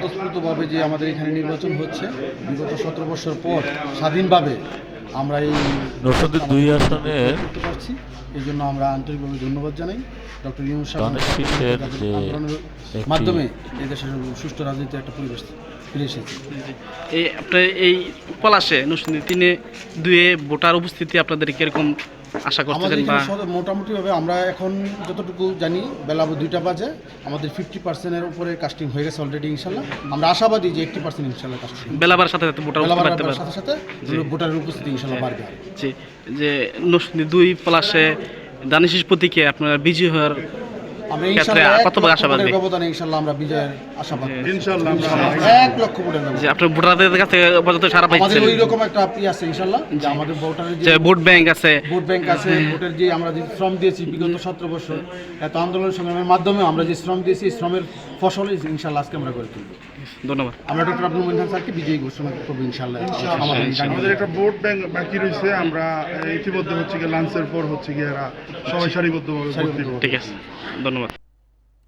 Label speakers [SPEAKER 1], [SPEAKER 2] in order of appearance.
[SPEAKER 1] স্বতঃস্ফূর্তভাবে যে আমাদের এখানে নির্বাচন হচ্ছে, বিগত 17 বছর পর স্বাধীনভাবে আমরা এই
[SPEAKER 2] নরসিংদী 2 আসনের
[SPEAKER 1] করতে পারছি। এই জন্য আমরা আন্তরিকভাবে ধন্যবাদ জানাই ডক্টর ইউনূস
[SPEAKER 2] গণেশ শীষের যে
[SPEAKER 1] আন্দোলনের
[SPEAKER 2] একটি
[SPEAKER 1] মাধ্যমে এই দেশের সুষ্ঠু রাজনীতির একটা পরিবেশ ফিরে এসেছে।
[SPEAKER 3] এই আপনার এই পলাশে নরসিংদী 3-2 ভোটার উপস্থিতি আপনাদের কিরকম আশা
[SPEAKER 1] আমাদের
[SPEAKER 3] করতেছেন? বা
[SPEAKER 1] এখানে মোটামুটিভাবে আমরা এখন যতটুকু জানি বেলা 2টা বাজে, আমাদের 50%-এর উপরে কাস্টিং হয়ে গেছে অলরেডি ইনশাল্লাহ। আমরা আশাবাদী যে 80% ইনশাল্লাহ কাস্টিং
[SPEAKER 3] বেলাবার সাথে সাথে ভোটার উপস্থিতি বাড়তে পারে।
[SPEAKER 1] সাথে সাথে ভোটারের উপস্থিতি ইনশাল্লাহ বাড়বে।
[SPEAKER 3] জি, যে নরসিংদী 2 পলাশে দানিশ প্রতীকে আপনারা বিজয়ী হওয়ার
[SPEAKER 1] আমরা
[SPEAKER 3] ক্ষেত্রে
[SPEAKER 1] ইনশাল্লাহ
[SPEAKER 3] কতভাবে আশাবাদী?
[SPEAKER 1] ব্যবধানে ইনশাল্লাহ আমরা বিজয়ের আশাবাদী।
[SPEAKER 4] ইনশাআল্লাহ আমরা
[SPEAKER 1] 1 লক্ষ ভোটের
[SPEAKER 3] যে
[SPEAKER 1] ব্যবধান।
[SPEAKER 3] আপনার ভোটারদের কাছে পর্যন্ত সারা
[SPEAKER 1] আমাদের
[SPEAKER 3] পাইছেন?
[SPEAKER 1] ওই রকম একটা আছে ইনশাল্লাহ, যে আমাদের ভোটারের
[SPEAKER 3] যে ভোট ব্যাংক আছে,
[SPEAKER 1] ভোট ব্যাংক আছে, ভোটের যে আমরা যে শ্রম দিয়েছি বিগত 17 বছর এত আন্দোলন সংগ্রামের মাধ্যমে আমরা যে শ্রম দিয়েছি, এই শ্রমের ফসল ইনশাল্লাহ আজকে আমরা করে তুলব।
[SPEAKER 3] ধন্যবাদ।
[SPEAKER 1] আমরা ডক্টর আব্দুল মঈন খান স্যারকে বিজয়ী ঘোষণা করবো ইনশাল্লাহ।
[SPEAKER 4] আমাদের একটা ভোট ব্যাংক বাকি রয়েছে। আমরা ইতিমধ্যে হচ্ছে গিয়ে লাঞ্চের পর হচ্ছে গিয়ে এরা সবাই সারিবদ্ধভাবে ভোট দিব।
[SPEAKER 3] ঠিক আছে, ধন্যবাদ।